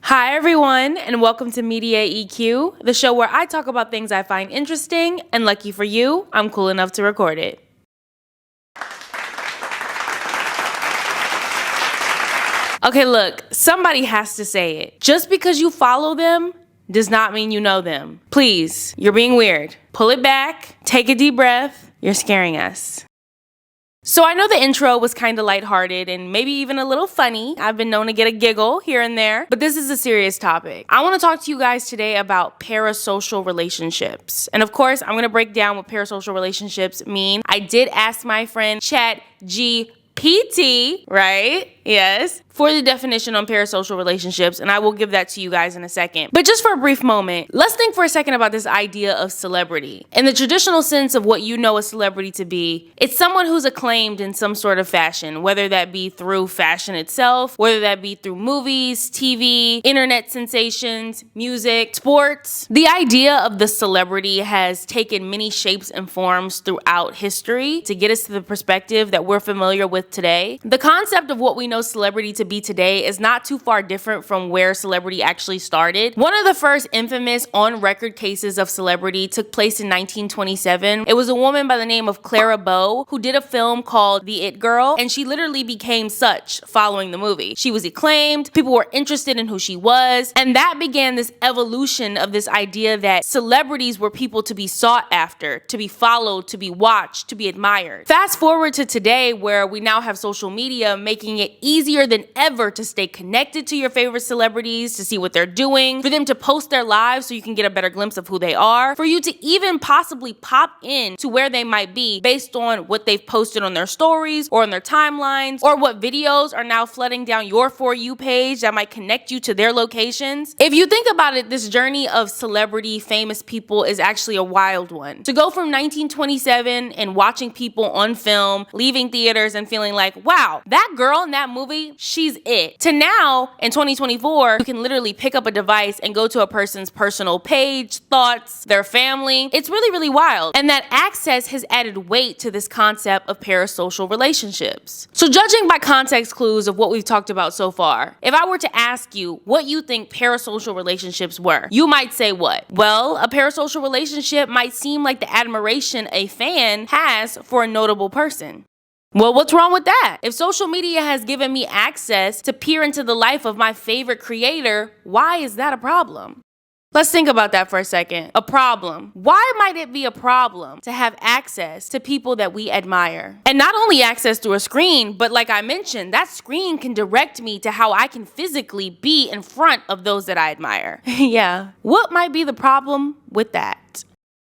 Hi everyone, and welcome to Media EQ, the show where I talk about things I find interesting, and lucky for you, I'm cool enough to record it. Okay, look, somebody has to say it. Just because you follow them does not mean you know them. Please, you're being weird. Pull it back, take a deep breath. You're scaring us. So I know the intro was kind of lighthearted and maybe even a little funny. I've been known to get a giggle here and there, but this is a serious topic. I want to talk to you guys today about parasocial relationships. And of course, I'm going to break down what parasocial relationships mean. I did ask my friend ChatGPT, right? Yes, for the definition on parasocial relationships, and I will give that to you guys in a second. But just for a brief moment, let's think for a second about this idea of celebrity. In the traditional sense of what you know a celebrity to be, it's someone who's acclaimed in some sort of fashion, whether that be through fashion itself, whether that be through movies, TV, internet sensations, music, sports. The idea of the celebrity has taken many shapes and forms throughout history to get us to the perspective that we're familiar with today. The concept of what we know celebrity to be today is not too far different from where celebrity actually started. One of the first infamous on-record cases of celebrity took place in 1927. It was a woman by the name of Clara Bow who did a film called The It Girl, and she literally became such following the movie. She was acclaimed, people were interested in who she was, and that began this evolution of this idea that celebrities were people to be sought after, to be followed, to be watched, to be admired. Fast forward to today, where we now have social media making it easier than ever to stay connected to your favorite celebrities, to see what they're doing, for them to post their lives so you can get a better glimpse of who they are, for you to even possibly pop in to where they might be based on what they've posted on their stories or on their timelines, or what videos are now flooding down your For You page that might connect you to their locations. If you think about it, this journey of celebrity, famous people is actually a wild one. To go from 1927 and watching people on film, leaving theaters and feeling like, wow, that girl in that movie, she's it, to now in 2024, you can literally pick up a device and go to a person's personal page, thoughts, their family. It's really, really wild. And that access has added weight to this concept of parasocial relationships. So judging by context clues of what we've talked about so far, if I were to ask you what you think parasocial relationships were, you might say what? Well, a parasocial relationship might seem like the admiration a fan has for a notable person. Well, what's wrong with that? If social media has given me access to peer into the life of my favorite creator, why is that a problem? Let's think about that for a second. A problem. Why might it be a problem to have access to people that we admire? And not only access through a screen, but like I mentioned, that screen can direct me to how I can physically be in front of those that I admire. Yeah. What might be the problem with that?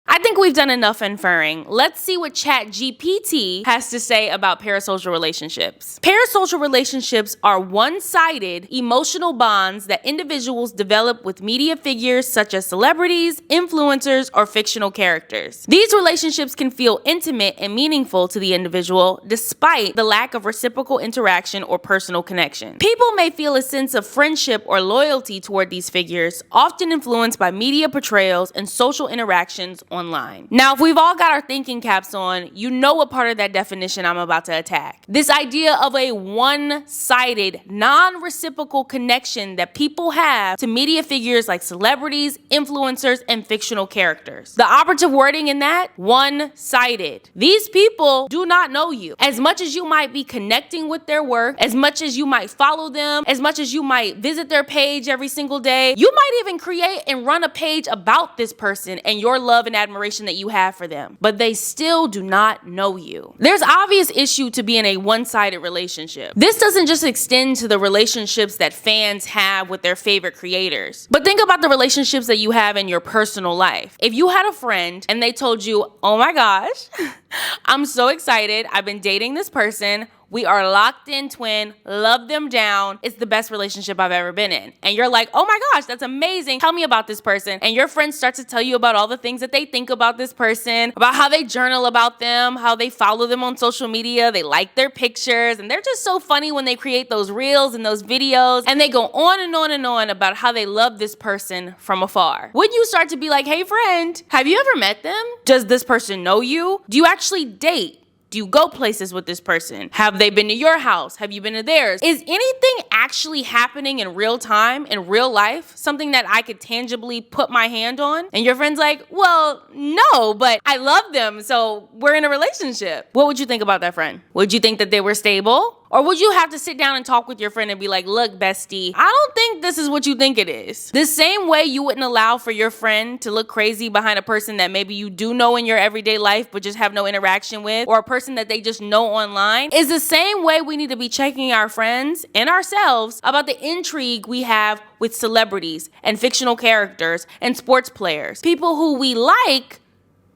I think we've done enough inferring. Let's see what ChatGPT has to say about parasocial relationships. Parasocial relationships are one-sided emotional bonds that individuals develop with media figures such as celebrities, influencers, or fictional characters. These relationships can feel intimate and meaningful to the individual despite the lack of reciprocal interaction or personal connection. People may feel a sense of friendship or loyalty toward these figures, often influenced by media portrayals and social interactions online. Now, if we've all got our thinking caps on, you know what part of that definition I'm about to attack. This idea of a one-sided, non-reciprocal connection that people have to media figures like celebrities, influencers, and fictional characters. The operative wording in that, one-sided. These people do not know you. As much as you might be connecting with their work, as much as you might follow them, as much as you might visit their page every single day, you might even create and run a page about this person and your love and admiration that you have for them, but they still do not know you. There's obvious issue to be in a one-sided relationship. This doesn't just extend to the relationships that fans have with their favorite creators, but think about the relationships that you have in your personal life. If you had a friend and they told you, oh my gosh, I'm so excited, I've been dating this person, we are locked in twin, love them down. It's the best relationship I've ever been in. And you're like, oh my gosh, that's amazing. Tell me about this person. And your friends start to tell you about all the things that they think about this person, about how they journal about them, how they follow them on social media, they like their pictures, and they're just so funny when they create those reels and those videos, and they go on and on and on about how they love this person from afar. When you start to be like, hey friend, have you ever met them? Does this person know you? Do you actually date? Do you go places with this person? Have they been to your house? Have you been to theirs? Is anything actually happening in real time, in real life? Something that I could tangibly put my hand on? And your friend's like, well, no, but I love them, so we're in a relationship. What would you think about that friend? Would you think that they were stable? Or would you have to sit down and talk with your friend and be like, look, bestie, I don't think this is what you think it is. The same way you wouldn't allow for your friend to look crazy behind a person that maybe you do know in your everyday life but just have no interaction with, or a person that they just know online, is the same way we need to be checking our friends and ourselves about the intrigue we have with celebrities and fictional characters and sports players. People who we like,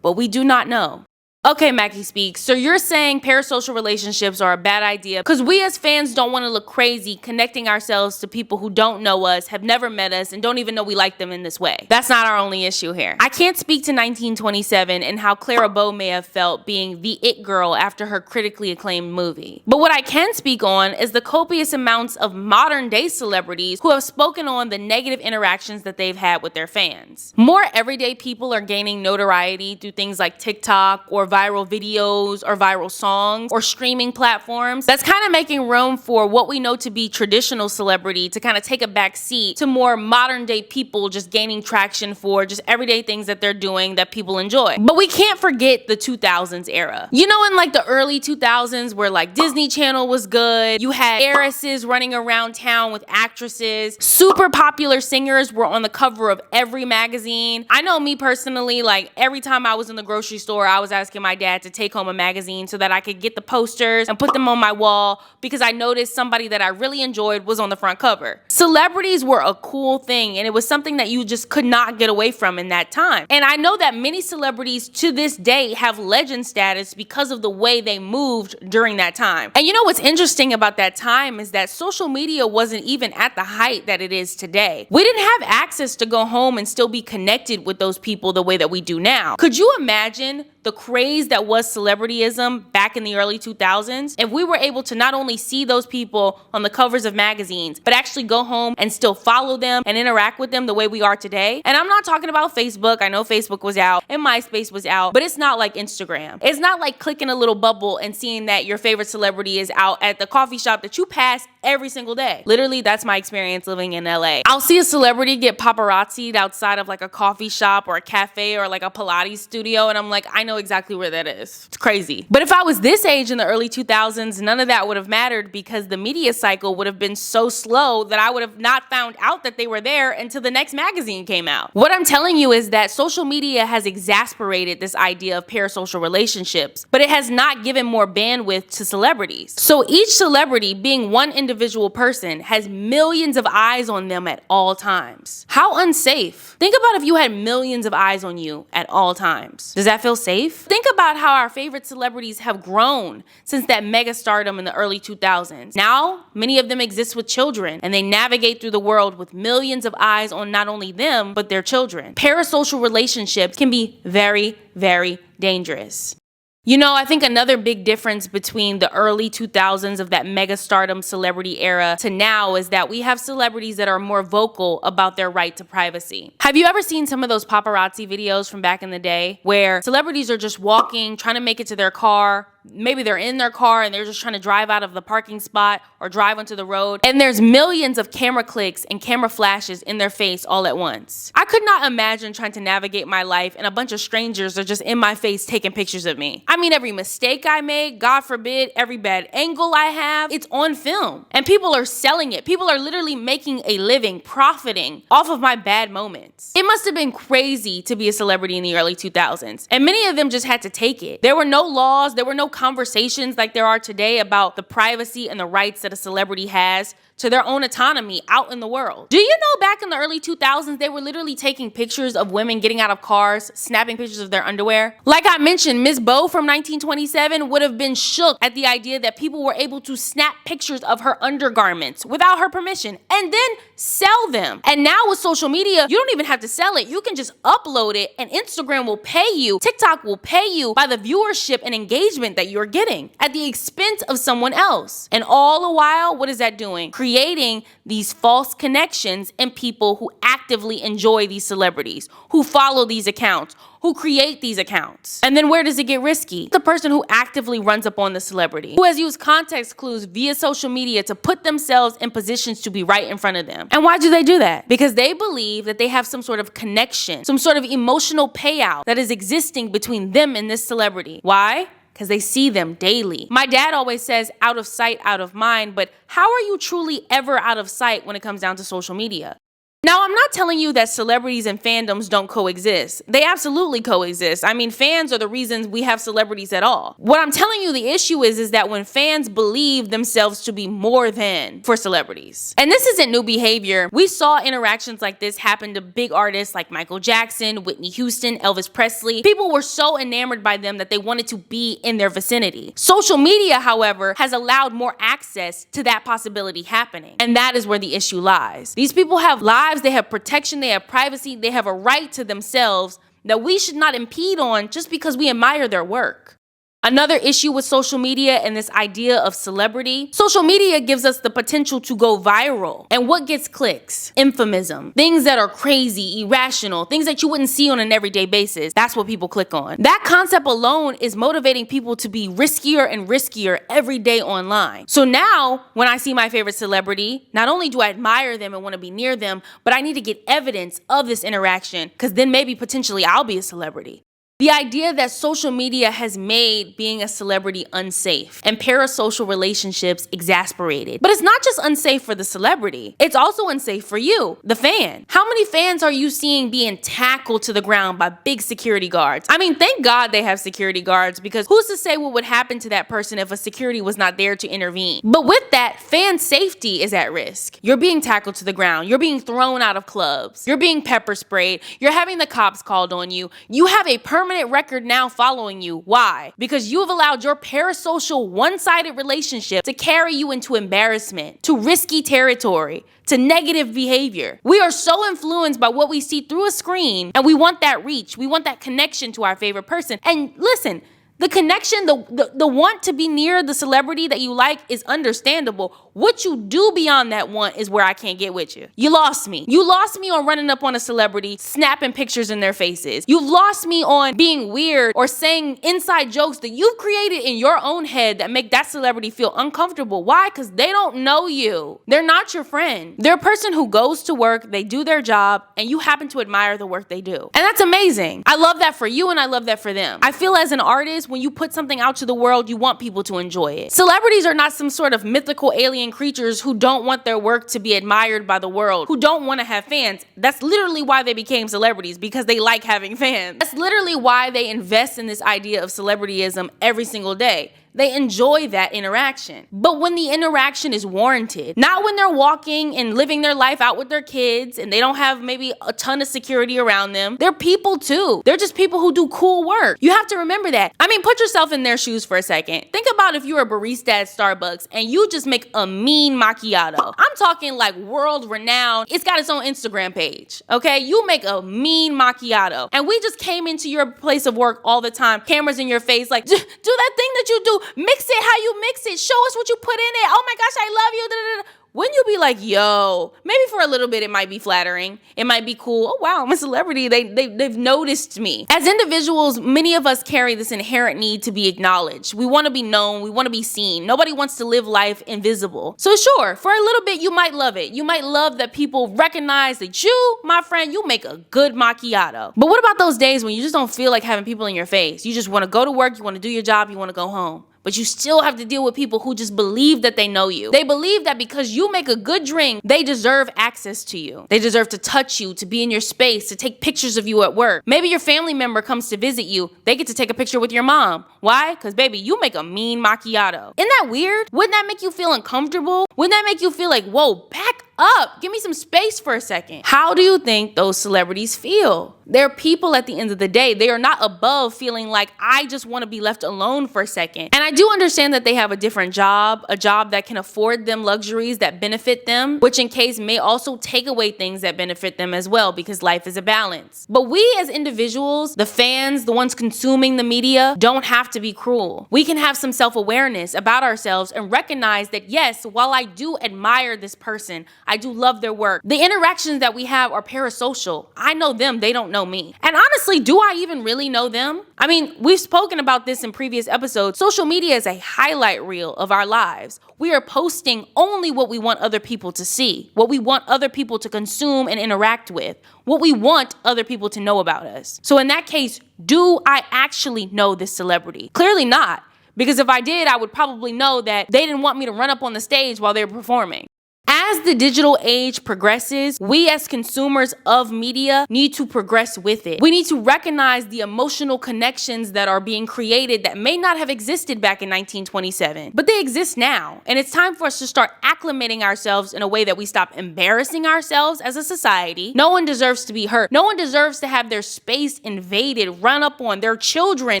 but we do not know. Okay, Mackie Speaks, so you're saying parasocial relationships are a bad idea because we as fans don't want to look crazy connecting ourselves to people who don't know us, have never met us, and don't even know we like them in this way. That's not our only issue here. I can't speak to 1927 and how Clara Bow may have felt being the it girl after her critically acclaimed movie. But what I can speak on is the copious amounts of modern day celebrities who have spoken on the negative interactions that they've had with their fans. More everyday people are gaining notoriety through things like TikTok or viral videos or viral songs or streaming platforms. That's kind of making room for what we know to be traditional celebrity to kind of take a back seat to more modern day people just gaining traction for just everyday things that they're doing that people enjoy. But we can't forget the 2000s era. You know, in like the early 2000s where like Disney Channel was good, you had heiresses running around town with actresses, super popular singers were on the cover of every magazine. I know me personally, like every time I was in the grocery store, I was asking my dad to take home a magazine so that I could get the posters and put them on my wall because I noticed somebody that I really enjoyed was on the front cover. Celebrities were a cool thing, and it was something that you just could not get away from in that time. And I know that many celebrities to this day have legend status because of the way they moved during that time. And you know what's interesting about that time is that social media wasn't even at the height that it is today. We didn't have access to go home and still be connected with those people the way that we do now. Could you imagine the craze that was celebrityism back in the early 2000s, if we were able to not only see those people on the covers of magazines, but actually go home and still follow them and interact with them the way we are today? And I'm not talking about Facebook. I know Facebook was out and MySpace was out, but it's not like Instagram. It's not like clicking a little bubble and seeing that your favorite celebrity is out at the coffee shop that you pass every single day. Literally, that's my experience living in LA. I'll see a celebrity get paparazzi'd outside of like a coffee shop or a cafe or like a Pilates studio, and I'm like, I know exactly where that is. It's crazy. But if I was this age in the early 2000s, none of that would have mattered because the media cycle would have been so slow that I would have not found out that they were there until the next magazine came out. What I'm telling you is that social media has exasperated this idea of parasocial relationships, but it has not given more bandwidth to celebrities. So each celebrity, being one individual person, has millions of eyes on them at all times. How unsafe. Think about if you had millions of eyes on you at all times. Does that feel safe? Think about how our favorite celebrities have grown since that mega stardom in the early 2000s. Now, many of them exist with children, and they navigate through the world with millions of eyes on not only them, but their children. Parasocial relationships can be very, very dangerous. You know, I think another big difference between the early 2000s of that mega stardom celebrity era to now is that we have celebrities that are more vocal about their right to privacy. Have you ever seen some of those paparazzi videos from back in the day where celebrities are just walking, trying to make it to their car? Maybe they're in their car and they're just trying to drive out of the parking spot or drive onto the road, and there's millions of camera clicks and camera flashes in their face all at once. I could not imagine trying to navigate my life and a bunch of strangers are just in my face taking pictures of me. I mean, every mistake I make, God forbid, every bad angle I have, it's on film. And people are selling it. People are literally making a living, profiting off of my bad moments. It must have been crazy to be a celebrity in the early 2000s. And many of them just had to take it. There were no laws, there were no conversations like there are today about the privacy and the rights that a celebrity has to their own autonomy out in the world. Do you know back in the early 2000s, they were literally taking pictures of women getting out of cars, snapping pictures of their underwear? Like I mentioned, Miss Bow from 1927 would have been shook at the idea that people were able to snap pictures of her undergarments without her permission and then sell them. And now with social media, you don't even have to sell it. You can just upload it and Instagram will pay you. TikTok will pay you by the viewership and engagement that you're getting at the expense of someone else. And all the while, what is that doing? Creating these false connections in people who actively enjoy these celebrities, who follow these accounts, who create these accounts. And then where does it get risky? The person who actively runs up on the celebrity, who has used context clues via social media to put themselves in positions to be right in front of them. And why do they do that? Because they believe that they have some sort of connection, some sort of emotional payout that is existing between them and this celebrity. Why? Because they see them daily. My dad always says, out of sight, out of mind, but how are you truly ever out of sight when it comes down to social media? Now, I'm not telling you that celebrities and fandoms don't coexist. They absolutely coexist. I mean, fans are the reasons we have celebrities at all. What I'm telling you the issue is that when fans believe themselves to be more than for celebrities. And this isn't new behavior. We saw interactions like this happen to big artists like Michael Jackson, Whitney Houston, Elvis Presley. People were so enamored by them that they wanted to be in their vicinity. Social media, however, has allowed more access to that possibility happening. And that is where the issue lies. These people have lives, they have protection, they have privacy, they have a right to themselves that we should not impede on just because we admire their work. Another issue with social media and this idea of celebrity, social media gives us the potential to go viral. And what gets clicks? Infamism. Things that are crazy, irrational, things that you wouldn't see on an everyday basis. That's what people click on. That concept alone is motivating people to be riskier and riskier every day online. So now, when I see my favorite celebrity, not only do I admire them and want to be near them, but I need to get evidence of this interaction, because then maybe potentially I'll be a celebrity. The idea that social media has made being a celebrity unsafe and parasocial relationships exasperated. But it's not just unsafe for the celebrity, it's also unsafe for you, the fan. How many fans are you seeing being tackled to the ground by big security guards? I mean, thank God they have security guards, because who's to say what would happen to that person if a security was not there to intervene? But with that, fan safety is at risk. You're being tackled to the ground, you're being thrown out of clubs, you're being pepper sprayed, you're having the cops called on you, you have a permanent record now following you. Why? Because you have allowed your parasocial one-sided relationship to carry you into embarrassment, to risky territory, to negative behavior. We are so influenced by what we see through a screen, and we want that reach, we want that connection to our favorite person. And listen, the connection, the want to be near the celebrity that you like is understandable. What you do beyond that want is where I can't get with you. You lost me. You lost me on running up on a celebrity, snapping pictures in their faces. You've lost me on being weird or saying inside jokes that you've created in your own head that make that celebrity feel uncomfortable. Why? Because they don't know you. They're not your friend. They're a person who goes to work, they do their job, and you happen to admire the work they do. And that's amazing. I love that for you, and I love that for them. I feel as an artist, when you put something out to the world, you want people to enjoy it. Celebrities are not some sort of mythical alien creatures who don't want their work to be admired by the world, who don't want to have fans. That's literally why they became celebrities, because they like having fans. That's literally why they invest in this idea of celebrityism every single day. They enjoy that interaction. But when the interaction is warranted, not when they're walking and living their life out with their kids and they don't have maybe a ton of security around them, they're people too. They're just people who do cool work. You have to remember that. I mean, put yourself in their shoes for a second. Think about if you're a barista at Starbucks and you just make a mean macchiato. I'm talking like world renowned. It's got its own Instagram page, okay? You make a mean macchiato. And we just came into your place of work all the time, cameras in your face, like, do that thing that you do. Mix it how you mix it. Show us what you put in it. Oh my gosh, I love you. Da, da, da. Wouldn't you be like, yo, maybe for a little bit it might be flattering. It might be cool. Oh wow, I'm a celebrity. They've noticed me. As individuals, many of us carry this inherent need to be acknowledged. We want to be known. We want to be seen. Nobody wants to live life invisible. So sure, for a little bit, you might love it. You might love that people recognize that you, my friend, you make a good macchiato. But what about those days when you just don't feel like having people in your face? You just want to go to work. You want to do your job. You want to go home. But you still have to deal with people who just believe that they know you. They believe that because you make a good drink, they deserve access to you. They deserve to touch you, to be in your space, to take pictures of you at work. Maybe your family member comes to visit you. They get to take a picture with your mom. Why? Because baby, you make a mean macchiato. Isn't that weird? Wouldn't that make you feel uncomfortable? Wouldn't that make you feel like, whoa, back up. Give me some space for a second. How do you think those celebrities feel? They're people at the end of the day. They are not above feeling like I just want to be left alone for a second. And I do understand that they have a different job, a job that can afford them luxuries that benefit them, which in case may also take away things that benefit them as well, because life is a balance. But we as individuals, the fans, the ones consuming the media, don't have to be cruel. We can have some self-awareness about ourselves and recognize that yes, while I do admire this person, I do love their work, the interactions that we have are parasocial. I know them, they don't know me. And honestly, do I even really know them? I mean, we've spoken about this in previous episodes. Social media is a highlight reel of our lives. We are posting only what we want other people to see, what we want other people to consume and interact with, what we want other people to know about us. So in that case, do I actually know this celebrity? Clearly not. Because if I did, I would probably know that they didn't want me to run up on the stage while they were performing. As the digital age progresses, we as consumers of media need to progress with it. We need to recognize the emotional connections that are being created that may not have existed back in 1927, but they exist now. And it's time for us to start acclimating ourselves in a way that we stop embarrassing ourselves as a society. No one deserves to be hurt. No one deserves to have their space invaded, run up on, their children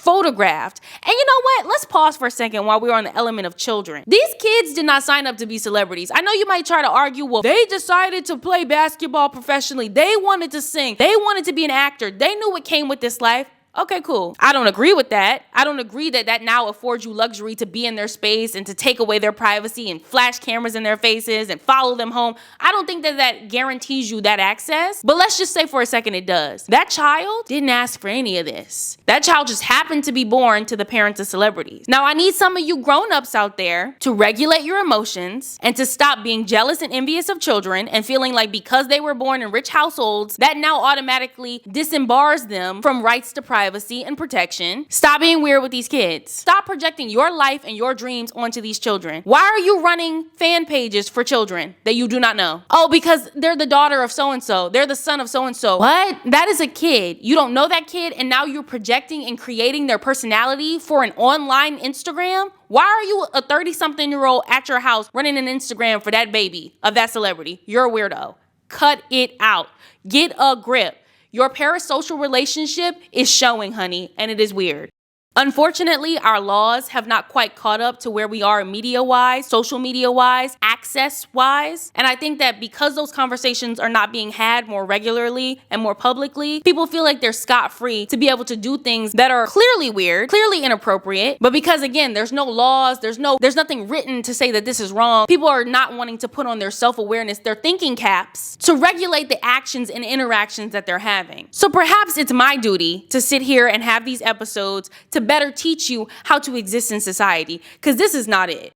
photographed. And you know what? Let's pause for a second while we're on the element of children. These kids did not sign up to be celebrities. I know you might try to argue, well, they decided to play basketball professionally. They wanted to sing. They wanted to be an actor. They knew what came with this life. Okay, cool. I don't agree with that. I don't agree that that now affords you luxury to be in their space and to take away their privacy and flash cameras in their faces and follow them home. I don't think that that guarantees you that access. But let's just say for a second it does. That child didn't ask for any of this. That child just happened to be born to the parents of celebrities. Now, I need some of you grown-ups out there to regulate your emotions and to stop being jealous and envious of children and feeling like because they were born in rich households, that now automatically disembars them from rights to privacy and protection. Stop being weird with these kids. Stop projecting your life and your dreams onto these children. Why are you running fan pages for children that you do not know? Oh, because they're the daughter of so-and-so. They're the son of so-and-so. What? That is a kid. You don't know that kid, and now you're projecting and creating their personality for an online Instagram? Why are you a 30-something-year-old at your house running an Instagram for that baby of that celebrity? You're a weirdo. Cut it out. Get a grip. Your parasocial relationship is showing, honey, and it is weird. Unfortunately, our laws have not quite caught up to where we are media-wise, social media-wise, access-wise. And I think that because those conversations are not being had more regularly and more publicly, people feel like they're scot-free to be able to do things that are clearly weird, clearly inappropriate. But because, again, there's no laws, there's nothing written to say that this is wrong, people are not wanting to put on their self-awareness, their thinking caps, to regulate the actions and interactions that they're having. So perhaps it's my duty to sit here and have these episodes to better teach you how to exist in society, because this is not it.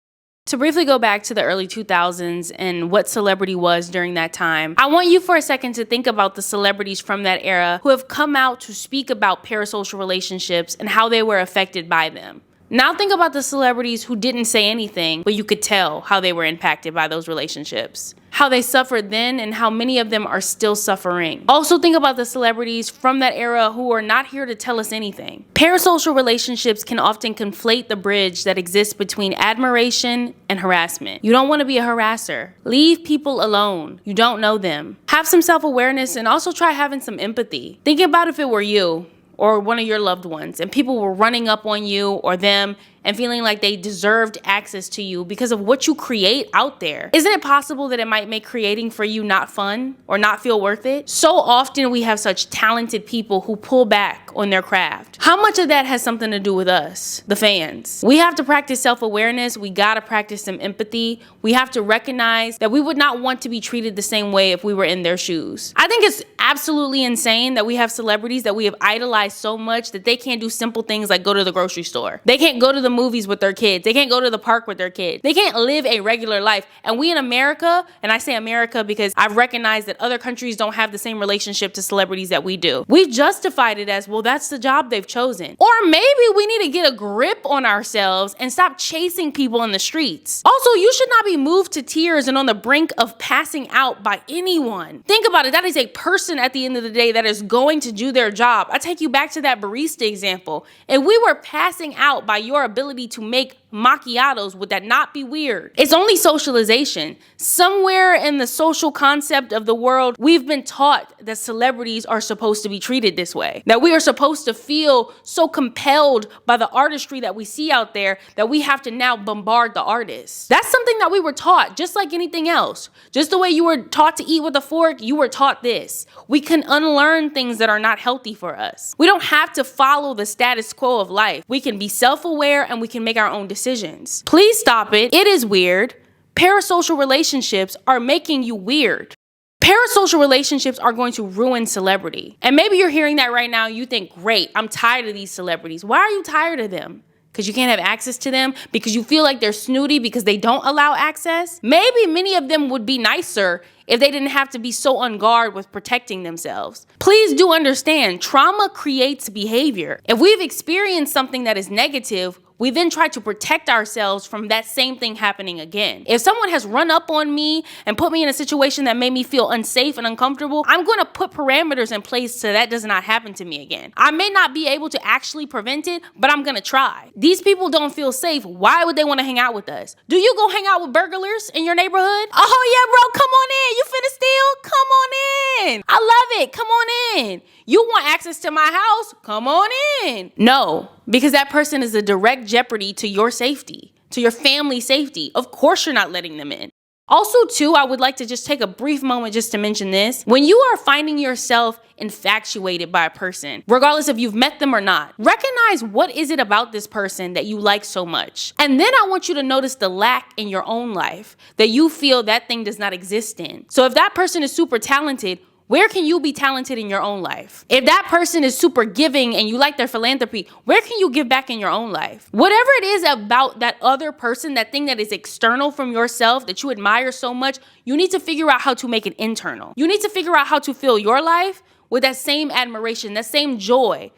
To briefly go back to the early 2000s and what celebrity was during that time, I want you for a second to think about the celebrities from that era who have come out to speak about parasocial relationships and how they were affected by them. Now think about the celebrities who didn't say anything, but you could tell how they were impacted by those relationships, how they suffered then and how many of them are still suffering. Also think about the celebrities from that era who are not here to tell us anything. Parasocial relationships can often conflate the bridge that exists between admiration and harassment. You don't want to be a harasser. Leave people alone. You don't know them. Have some self-awareness and also try having some empathy. Think about if it were you or one of your loved ones and people were running up on you or them and feeling like they deserved access to you because of what you create out there. Isn't it possible that it might make creating for you not fun or not feel worth it? So often we have such talented people who pull back on their craft. How much of that has something to do with us, the fans? We have to practice self-awareness. We gotta practice some empathy. We have to recognize that we would not want to be treated the same way if we were in their shoes. I think it's absolutely insane that we have celebrities that we have idolized so much that they can't do simple things like go to the grocery store. They can't go to the movies with their kids. They can't go to the park with their kids. They can't live a regular life. And we in America, and I say America because I've recognized that other countries don't have the same relationship to celebrities that we do. We've justified it as, well, that's the job they've chosen. Or maybe we need to get a grip on ourselves and stop chasing people in the streets. Also, you should not be moved to tears and on the brink of passing out by anyone. Think about it. That is a person at the end of the day that is going to do their job. I take you back to that barista example. If we were passing out by your ability to make macchiatos. Would that not be weird? It's only socialization. Somewhere in the social concept of the world, we've been taught that celebrities are supposed to be treated this way. That we are supposed to feel so compelled by the artistry that we see out there that we have to now bombard the artists. That's something that we were taught, just like anything else. Just the way you were taught to eat with a fork, you were taught this. We can unlearn things that are not healthy for us. We don't have to follow the status quo of life. We can be self-aware and we can make our own decisions. Please stop it. It is weird. Parasocial relationships are making you weird. Parasocial relationships are going to ruin celebrity. And maybe you're hearing that right now and you think, great, I'm tired of these celebrities. Why are you tired of them? Because you can't have access to them? Because you feel like they're snooty because they don't allow access? Maybe many of them would be nicer if they didn't have to be so on guard with protecting themselves. Please do understand, trauma creates behavior. If we've experienced something that is negative, we then try to protect ourselves from that same thing happening again. If someone has run up on me and put me in a situation that made me feel unsafe and uncomfortable, I'm going to put parameters in place so that does not happen to me again. I may not be able to actually prevent it, but I'm going to try. These people don't feel safe. Why would they want to hang out with us? Do you go hang out with burglars in your neighborhood? Oh yeah, bro, come on in. You finna steal? Come on in. I love it. Come on in. You want access to my house? Come on in. No, because that person is a direct jeopardy to your safety, to your family's safety. Of course you're not letting them in. Also, too, I would like to just take a brief moment just to mention this. When you are finding yourself infatuated by a person, regardless if you've met them or not, recognize what is it about this person that you like so much. And then I want you to notice the lack in your own life that you feel that thing does not exist in. So if that person is super talented, where can you be talented in your own life? If that person is super giving and you like their philanthropy, where can you give back in your own life? Whatever it is about that other person, that thing that is external from yourself that you admire so much, you need to figure out how to make it internal. You need to figure out how to fill your life with that same admiration, that same joy.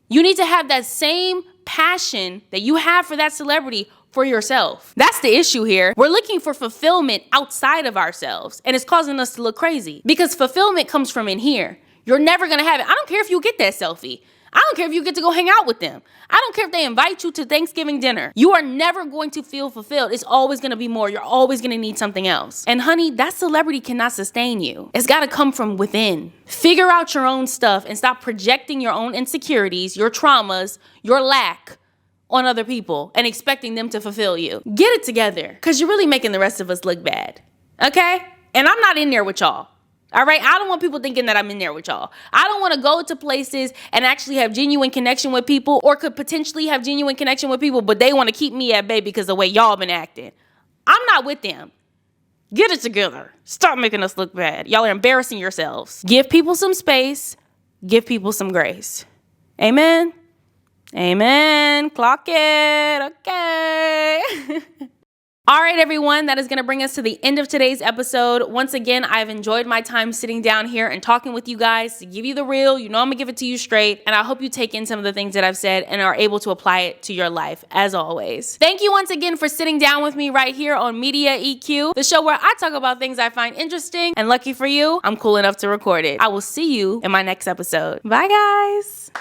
You need to have that same passion that you have for that celebrity for yourself. That's the issue here. We're looking for fulfillment outside of ourselves, and it's causing us to look crazy because fulfillment comes from in here. You're never gonna have it. I don't care if you get that selfie. I don't care if you get to go hang out with them. I don't care if they invite you to Thanksgiving dinner. You are never going to feel fulfilled. It's always gonna be more. You're always gonna need something else. And honey, that celebrity cannot sustain you. It's gotta come from within. Figure out your own stuff and stop projecting your own insecurities, your traumas, your lack on other people and expecting them to fulfill you. Get it together, because you're really making the rest of us look bad. Okay? And I'm not in there with y'all. All right? I don't want people thinking that I'm in there with y'all. I don't want to go to places and actually have genuine connection with people, or could potentially have genuine connection with people, but they want to keep me at bay because of the way y'all been acting. I'm not with them. Get it together. Stop making us look bad. Y'all are embarrassing yourselves. Give people some space. Give people some grace. Amen? Amen. Clock it. Okay. All right, everyone, that is going to bring us to the end of today's episode. Once again, I've enjoyed my time sitting down here and talking with you guys to give you the real. You know I'm going to give it to you straight. And I hope you take in some of the things that I've said and are able to apply it to your life, as always. Thank you once again for sitting down with me right here on Media EQ, the show where I talk about things I find interesting. And lucky for you, I'm cool enough to record it. I will see you in my next episode. Bye, guys.